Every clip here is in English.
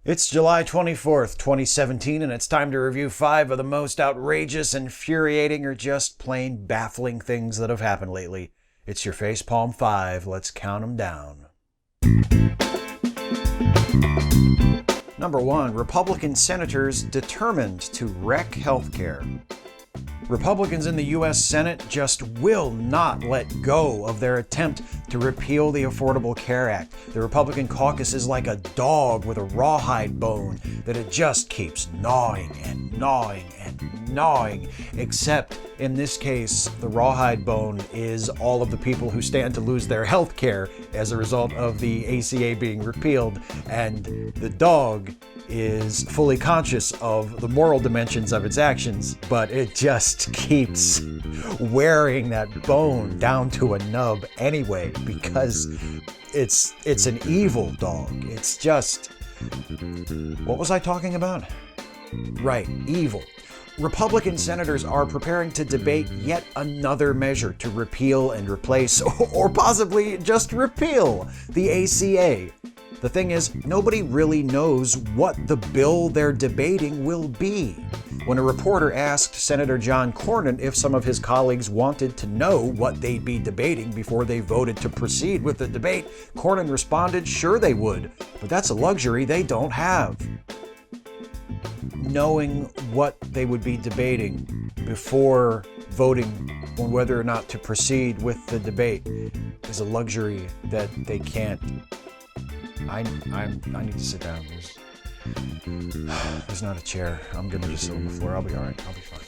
It's July 24th, 2017, and it's time to review 5 of the most outrageous, infuriating, or just plain baffling things that have happened lately. It's your Facepalm 5. Let's count them down. Number 1. Republican senators determined to wreck healthcare. Republicans in the U.S. Senate just will not let go of their attempt to repeal the Affordable Care Act. The Republican caucus is like a dog with a rawhide bone that it just keeps gnawing and gnawing and gnawing, except in this case, the rawhide bone is all of the people who stand to lose their health care as a result of the ACA being repealed, and the dog is fully conscious of the moral dimensions of its actions, but it just keeps wearing that bone down to a nub anyway, because it's an evil dog. It's just... What was I talking about? Right, evil. Republican senators are preparing to debate yet another measure to repeal and replace, or possibly just repeal, the ACA. The thing is, nobody really knows what the bill they're debating will be. When a reporter asked Senator John Cornyn if some of his colleagues wanted to know what they'd be debating before they voted to proceed with the debate, Cornyn responded, sure they would, but that's a luxury they don't have. Knowing what they would be debating before voting on whether or not to proceed with the debate is a luxury that they can't. I need to sit down. There's not a chair. I'm gonna just sit on the floor. I'll be all right. I'll be fine.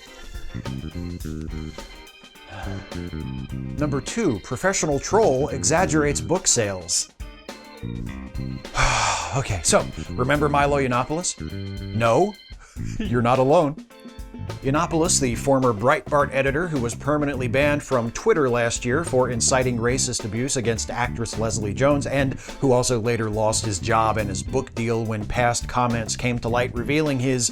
Number 2, professional troll exaggerates book sales. Okay, so remember Milo Yiannopoulos? No, you're not alone. Yiannopoulos, the former Breitbart editor who was permanently banned from Twitter last year for inciting racist abuse against actress Leslie Jones, and who also later lost his job and his book deal when past comments came to light revealing his,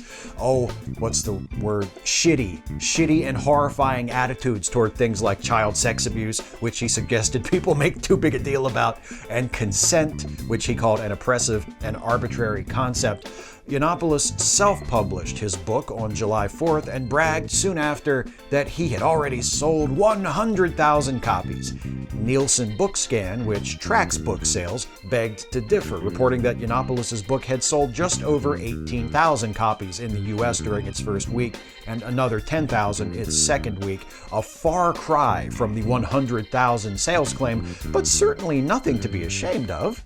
shitty and horrifying attitudes toward things like child sex abuse, which he suggested people make too big a deal about, and consent, which he called an oppressive and arbitrary concept. Yiannopoulos self-published his book on July 4th and bragged soon after that he had already sold 100,000 copies. Nielsen Bookscan, which tracks book sales, begged to differ, reporting that Yiannopoulos' book had sold just over 18,000 copies in the U.S. during its first week and another 10,000 its second week, a far cry from the 100,000 sales claim, but certainly nothing to be ashamed of.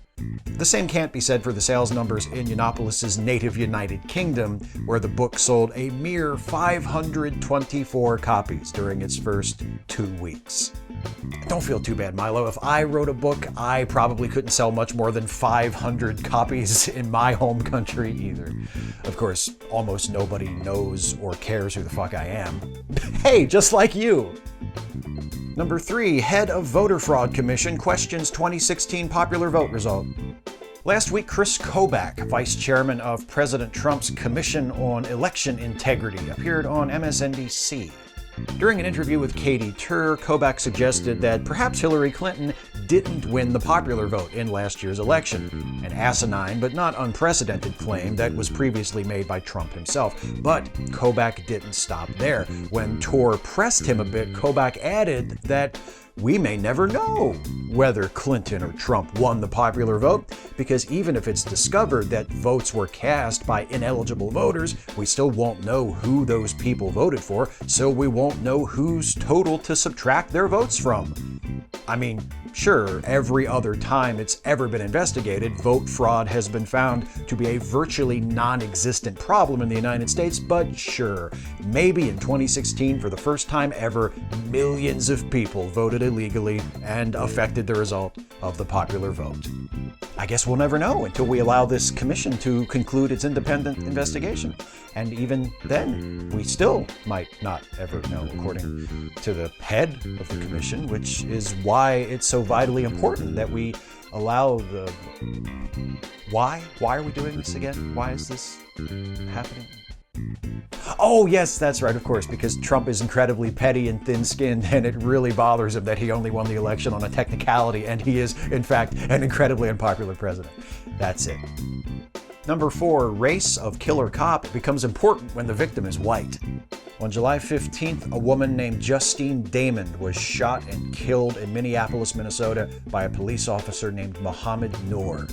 The same can't be said for the sales numbers in Yiannopoulos' native United Kingdom, where the book sold a mere 524 copies during its first 2 weeks. Don't feel too bad, Milo. If I wrote a book, I probably couldn't sell much more than 500 copies in my home country either. Of course, almost nobody knows or cares who the fuck I am. Hey, just like you! Number 3, head of voter fraud commission questions 2016 popular vote result. Last week, Chris Kobach, vice chairman of President Trump's Commission on Election Integrity, appeared on MSNBC. During an interview with Katy, Kobach suggested that perhaps Hillary Clinton didn't win the popular vote in last year's election, an asinine but not unprecedented claim that was previously made by Trump himself. But Kobach didn't stop there. When Tor pressed him a bit, Kobach added that we may never know whether Clinton or Trump won the popular vote, because even if it's discovered that votes were cast by ineligible voters, we still won't know who those people voted for, so we won't know whose total to subtract their votes from. I mean, sure, every other time it's ever been investigated, vote fraud has been found to be a virtually non-existent problem in the United States, but sure, maybe in 2016, for the first time ever, millions of people voted illegally and affected the result of the popular vote. I guess we'll never know until we allow this commission to conclude its independent investigation. And even then, we still might not ever know, according to the head of the commission, which is why it's so vitally important that we allow the... Why? Why are we doing this again? Why is this happening? Oh, yes, that's right, of course, because Trump is incredibly petty and thin-skinned, and it really bothers him that he only won the election on a technicality, and he is, in fact, an incredibly unpopular president. That's it. Number 4, race of killer cop becomes important when the victim is white. On July 15th, a woman named Justine Damond was shot and killed in Minneapolis, Minnesota by a police officer named Mohammed Noor.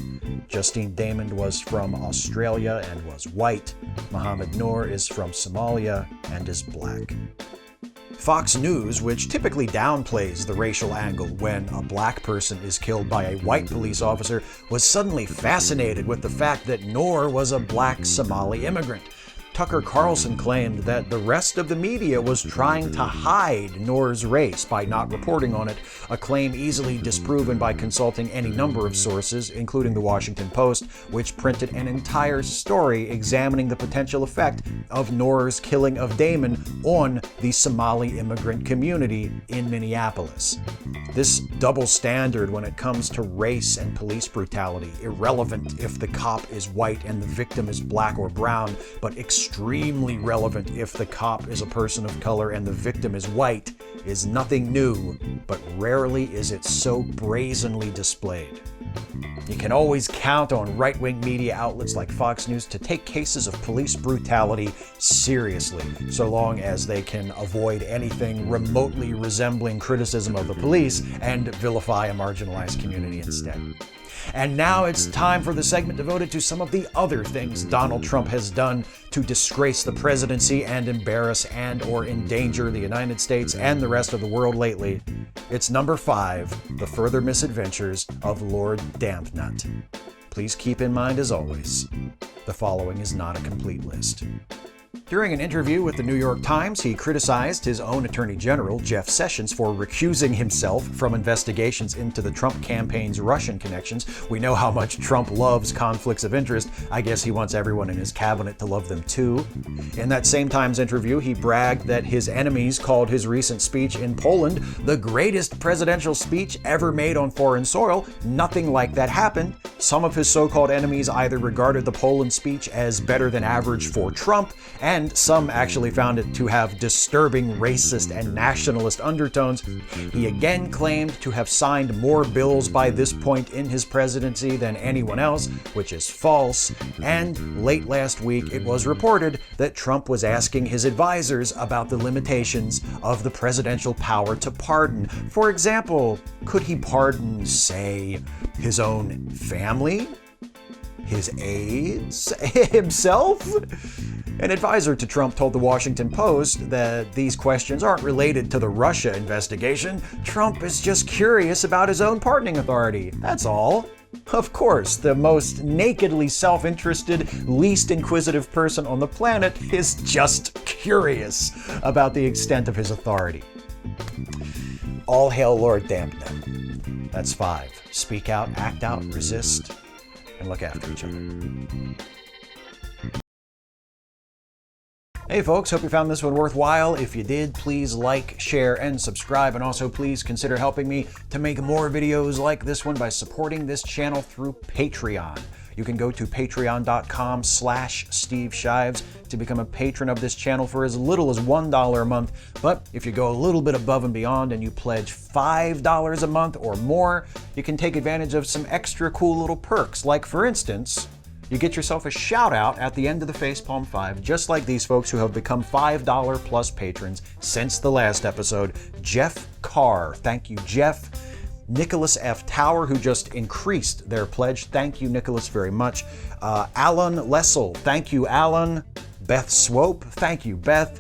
Justine Damond was from Australia and was white. Mohammed Noor is from Somalia and is black. Fox News, which typically downplays the racial angle when a black person is killed by a white police officer, was suddenly fascinated with the fact that Noor was a black Somali immigrant. Tucker Carlson claimed that the rest of the media was trying to hide Noor's race by not reporting on it, a claim easily disproven by consulting any number of sources, including the Washington Post, which printed an entire story examining the potential effect of Noor's killing of Damon on the Somali immigrant community in Minneapolis. This double standard when it comes to race and police brutality, irrelevant if the cop is white and the victim is black or brown, but extremely relevant if the cop is a person of color and the victim is white, is nothing new, but rarely is it so brazenly displayed. You can always count on right-wing media outlets like Fox News to take cases of police brutality seriously, so long as they can avoid anything remotely resembling criticism of the police and vilify a marginalized community instead. And now it's time for the segment devoted to some of the other things Donald Trump has done to disgrace the presidency and embarrass and/or endanger the United States and the rest of the world lately. It's number 5, the further misadventures of Lord Dampnut. Please keep in mind, as always, the following is not a complete list. During an interview with the New York Times, he criticized his own Attorney General, Jeff Sessions, for recusing himself from investigations into the Trump campaign's Russian connections. We know how much Trump loves conflicts of interest. I guess he wants everyone in his cabinet to love them too. In that same Times interview, he bragged that his enemies called his recent speech in Poland the greatest presidential speech ever made on foreign soil. Nothing like that happened. Some of his so-called enemies either regarded the Poland speech as better than average for Trump, and some actually found it to have disturbing racist and nationalist undertones. He again claimed to have signed more bills by this point in his presidency than anyone else, which is false. And late last week, it was reported that Trump was asking his advisors about the limitations of the presidential power to pardon. For example, could he pardon, say, his own family? His aides? Himself? An advisor to Trump told the Washington Post that these questions aren't related to the Russia investigation. Trump is just curious about his own pardoning authority. That's all. Of course, the most nakedly self-interested, least inquisitive person on the planet is just curious about the extent of his authority. All hail Lord Dampnut. That's 5. Speak out, act out, resist, and look after each other. Hey folks, hope you found this one worthwhile. If you did, please like, share, and subscribe. And also please consider helping me to make more videos like this one by supporting this channel through Patreon. You can go to patreon.com/Steve Shives to become a patron of this channel for as little as $1 a month. But if you go a little bit above and beyond and you pledge $5 a month or more, you can take advantage of some extra cool little perks. Like, for instance, you get yourself a shout out at the end of the Facepalm 5, just like these folks who have become $5 plus patrons since the last episode. Jeff Carr, thank you, Jeff. Nicholas F. Tower, who just increased their pledge. Thank you, Nicholas, very much. Alan Lessel, thank you, Alan. Beth Swope, thank you, Beth.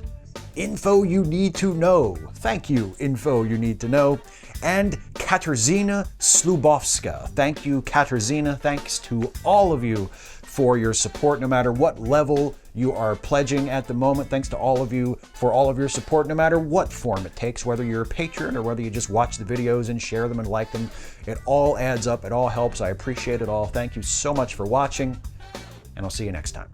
Info you need to know, thank you, Info you need to know. And Katarzyna Slubowska, thank you, Katarzyna. Thanks to all of you for your support, no matter what level you are pledging at the moment. Thanks to all of you for all of your support, no matter what form it takes, whether you're a patron or whether you just watch the videos and share them and like them. It all adds up. It all helps. I appreciate it all. Thank you so much for watching, and I'll see you next time.